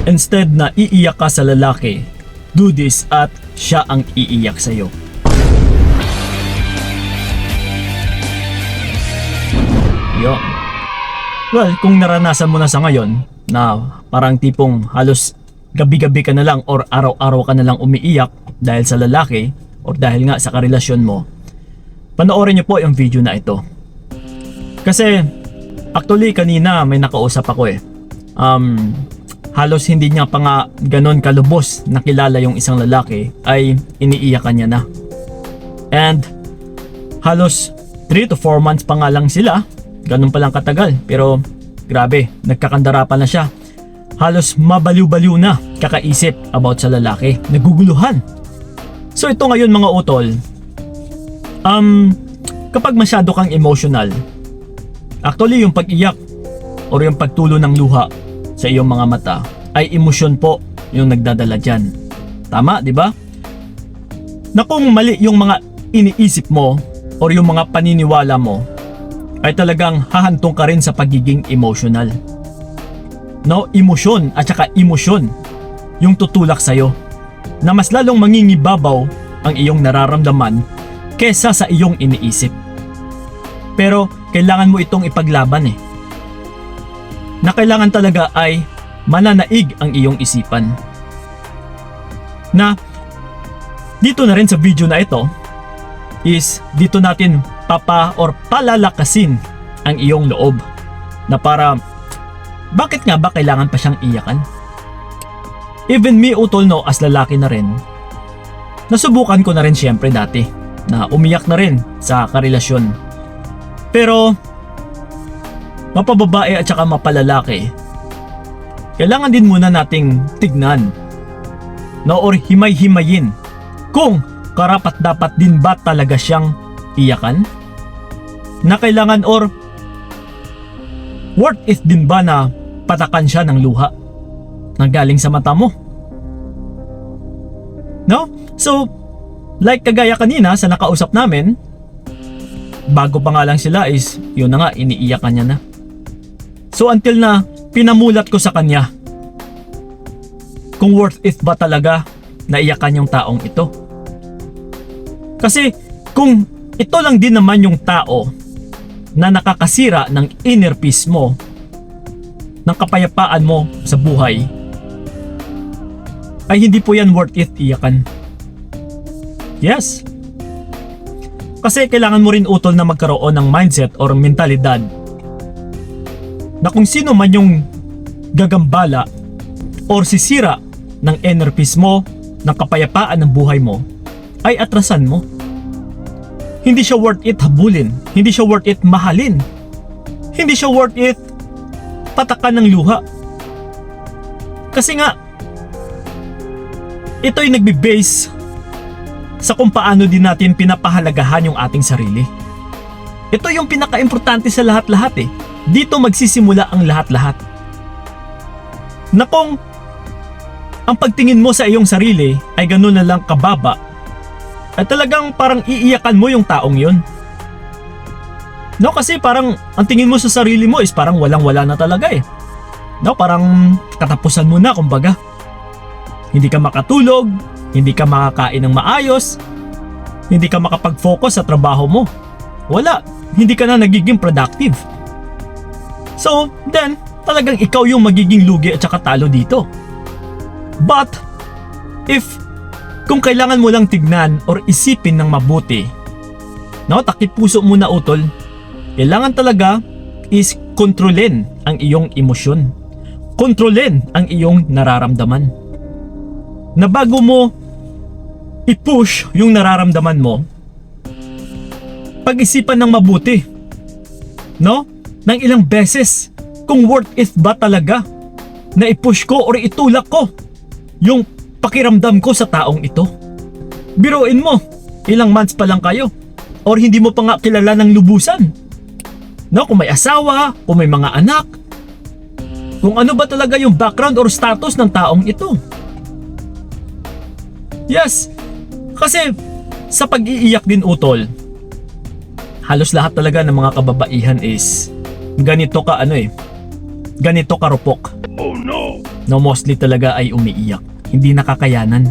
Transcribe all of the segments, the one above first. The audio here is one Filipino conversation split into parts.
Instead na iiyak ka sa lalaki, do this at siya ang iiyak sa'yo. Yun. Well, kung naranasan mo na sa ngayon na parang tipong halos gabi-gabi ka na lang or araw-araw ka na lang umiiyak dahil sa lalaki or dahil nga sa karelasyon mo, panoorin niyo po yung video na ito. Kasi actually kanina may nakausap ako halos hindi niya pa nga ganon kalubos nakilala yung isang lalaki ay iniiyakan niya na. And halos 3 to 4 months pa nga lang sila, ganun pa lang katagal, pero grabe, nagkakandara pa na siya. Halos mabaliw-baliw na kakaisip about sa lalaki, naguguluhan. So ito ngayon mga utol, kapag masyado kang emotional, actually yung pag-iyak or yung pagtulo ng luha sa iyong mga mata ay emosyon po yung nagdadala dyan. Tama, di ba? Na kung mali yung mga iniisip mo or yung mga paniniwala mo, ay talagang hahantong ka rin sa pagiging emotional. No, emosyon at saka emosyon yung tutulak sa'yo na mas lalong mangingibabaw ang iyong nararamdaman kesa sa iyong iniisip. Pero kailangan mo itong ipaglaban na kailangan talaga ay mananaig ang iyong isipan. Na dito na rin sa video na ito is dito natin palalakasin ang iyong loob na para bakit nga ba kailangan pa siyang iyakan? Even me utol no, as lalaki na rin, nasubukan ko na rin syempre dati na umiyak na rin sa karelasyon. Pero mapababae at saka mapalalaki, kailangan din muna nating tignan no, or himay-himayin kung karapat dapat din ba talaga siyang iyakan? Na kailangan or worth it din ba na patakan siya ng luha na galing sa mata mo? No? So, like kagaya kanina sa nakausap namin, bago pa nga lang sila is yun na nga, iniiyakan niya na. So until na pinamulat ko sa kanya kung worth it ba talaga na iyakan yung taong ito. Kasi kung ito lang din naman yung tao na nakakasira ng inner peace mo, ng kapayapaan mo sa buhay, ay hindi po yan worth it iyakan. Yes. Kasi kailangan mo rin utol na magkaroon ng mindset or mentalidad na kung sino man yung gagambala or sisira ng inner peace mo, ng kapayapaan ng buhay mo, ay atrasan mo. Hindi siya worth it habulin, hindi siya worth it mahalin, hindi siya worth it patakan ng luha. Kasi nga ito'y nagbe-base sa kung paano din natin pinapahalagahan yung ating sarili. Ito yung pinaka-importante sa lahat-lahat Dito magsisimula ang lahat-lahat. Na kung ang pagtingin mo sa iyong sarili ay gano'n na lang kababa, ay talagang parang iiyakan mo yung taong yun. No, kasi parang ang tingin mo sa sarili mo is parang walang-wala na talaga No, parang katapusan mo na kumbaga. Hindi ka makatulog, hindi ka makakain ng maayos, hindi ka makapag-focus sa trabaho mo. Wala, hindi ka na nagiging productive. So, then, talagang ikaw yung magiging lugi at saka talo dito. But, kung kailangan mo lang tignan or isipin ng mabuti, no, takip puso muna utol, kailangan talaga is kontrolin ang iyong emosyon. Kontrolin ang iyong nararamdaman. Na bago mo i-push yung nararamdaman mo, pag-isipan ng mabuti, no? Ng ilang beses kung worth it ba talaga na i-push ko or itulak ko yung pakiramdam ko sa taong ito. Biruin mo, ilang months pa lang kayo or hindi mo pa nga kilala ng lubusan. No, kung may asawa, kung may mga anak, kung ano ba talaga yung background or status ng taong ito. Yes, kasi sa pag-iiyak din utol, halos lahat talaga ng mga kababaihan is ganito ka ganito karupok. No, mostly talaga ay umiiyak. Hindi nakakayanan.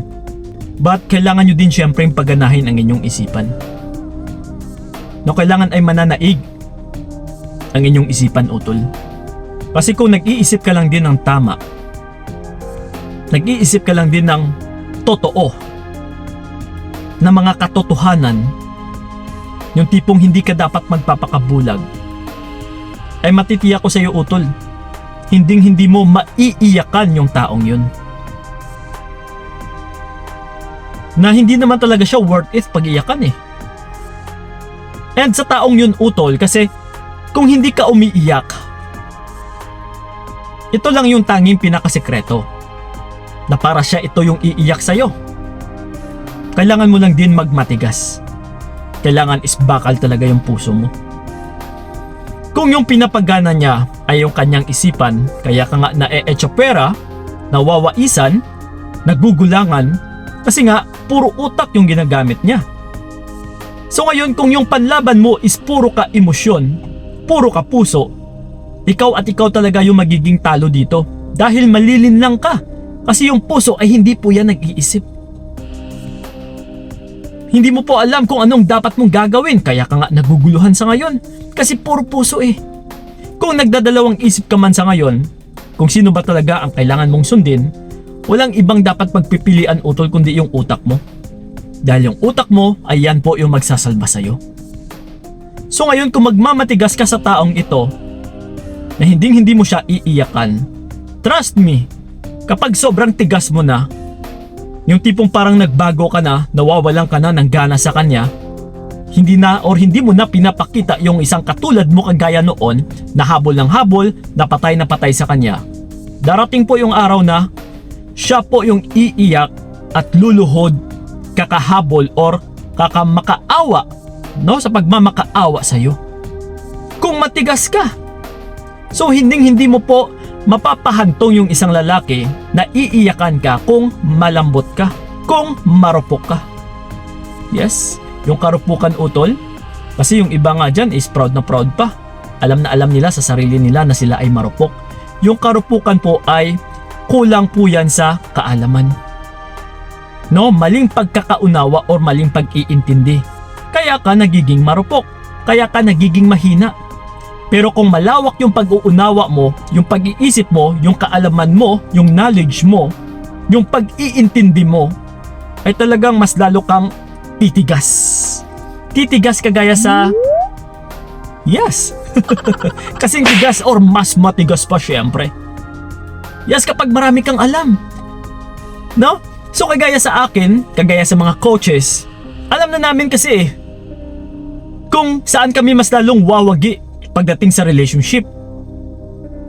But kailangan nyo din syempre paganahin ang inyong isipan. No, kailangan ay mananaig ang inyong isipan, utol. Kasi kung nag-iisip ka lang din ng tama, nag-iisip ka lang din ng totoo, na mga katotohanan, yung tipong hindi ka dapat magpapakabulag, ay matitiyak ko sa iyo, utol, hindi mo maiiyakan yung taong yun. Na hindi naman talaga siya worth it pag-iyakan eh. And sa taong yun, utol, kasi kung hindi ka umiiyak, ito lang yung tanging pinakasekreto, na para siya ito yung iiyak sa'yo. Kailangan mo lang din magmatigas. Kailangan isbakal talaga yung puso mo. Kung yung pinapagana niya ay yung kanyang isipan, kaya ka nga na-e-echopera, nawawaisan, nagugulangan, kasi nga puro utak yung ginagamit niya. So ngayon, kung yung panlaban mo is puro ka emosyon, puro ka puso, ikaw at ikaw talaga yung magiging talo dito. Dahil malilinlang ka. Kasi yung puso ay hindi po yan nag-iisip. Hindi mo po alam kung anong dapat mong gagawin, kaya ka nga naguguluhan sa ngayon. Kasi puro puso eh. Kung nagdadalawang isip ka man sa ngayon, kung sino ba talaga ang kailangan mong sundin, walang ibang dapat magpipilian, utol, kundi yung utak mo. Dahil yung utak mo ay yan po yung magsasalba sa'yo. So ngayon, kung magmamatigas ka sa taong ito na hindi mo siya iiyakan, trust me, kapag sobrang tigas mo na, yung tipong parang nagbago ka na, nawawalan ka na ng gana sa kanya, hindi mo na pinapakita yung isang katulad mo kagaya noon na habol ng habol, na patay sa kanya. Darating po yung araw na siya po yung iiyak at luluhod, kakahabol or kakamakaawa, no, sa pagmamakaawa sa'yo. Kung matigas ka. So hindi mo po mapapahantong yung isang lalaki na iiyakan ka kung malambot ka, kung marupok ka. Yes, yung karupukan, utol. Kasi yung iba nga dyan is proud na proud pa. Alam na alam nila sa sarili nila na sila ay marupok. Yung karupukan po ay kulang po yan sa kaalaman. No, maling pagkakaunawa or maling pag-iintindi. Kaya ka nagiging marupok. Kaya ka nagiging mahina. Pero kung malawak yung pag-uunawa mo, yung pag-iisip mo, yung kaalaman mo, yung knowledge mo, yung pag-iintindi mo, ay talagang mas lalo kang titigas. Titigas kagaya sa... Yes! Kasing tigas or mas matigas pa syempre. Yes, kapag marami kang alam. No? So kagaya sa akin, kagaya sa mga coaches, alam na namin kasi kung saan kami mas lalong wawagi pagdating sa relationship.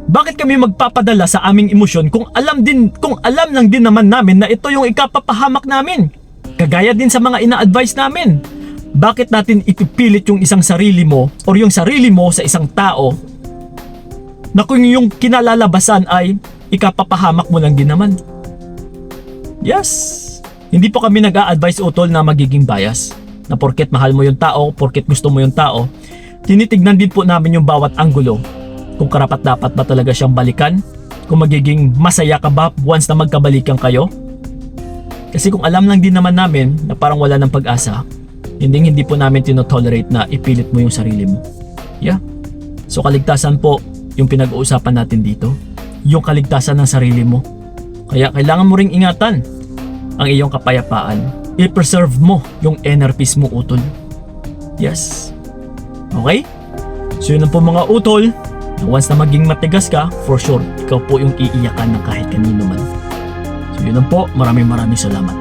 Bakit kami magpapadala sa aming emosyon kung alam lang din naman namin na ito yung ikapapahamak namin? Kagaya din sa mga ina-advise namin. Bakit natin ipipilit yung isang sarili mo or yung sarili mo sa isang tao na kung yung kinalalabasan ay ikapapahamak mo lang din naman? Yes. Hindi po kami nag-a-advise, utol, na magiging bias. Na porket mahal mo yung tao, porket gusto mo yung tao, tinitignan din po namin yung bawat anggulo. Kung karapat-dapat ba talaga siyang balikan? Kung magiging masaya ka ba once na magkabalikan kayo? Kasi kung alam lang din naman namin na parang wala ng pag-asa, hindi po namin tinotolerate na ipilit mo yung sarili mo. Yeah. So kaligtasan po yung pinag-uusapan natin dito. Yung kaligtasan ng sarili mo. Kaya kailangan mo ring ingatan ang iyong kapayapaan. I-preserve mo yung inner peace mo, utol. Yes. Okay? So yun ang po mga utol. Once na maging matigas ka, for sure, ikaw po yung iiyakan ng kahit kanino man. So yun lang po. Maraming salamat.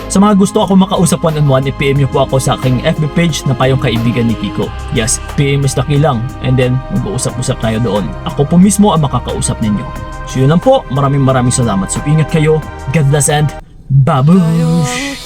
Sa mga gusto ako makausap one-on-one, i-PM nyo po ako sa aking FB page na Payong Kaibigan ni Kiko. Yes, PM is laki lang. And then, mag-uusap-usap tayo doon. Ako po mismo ang makakausap ninyo. So yun lang po. Maraming salamat. So ingat kayo. God bless and babush!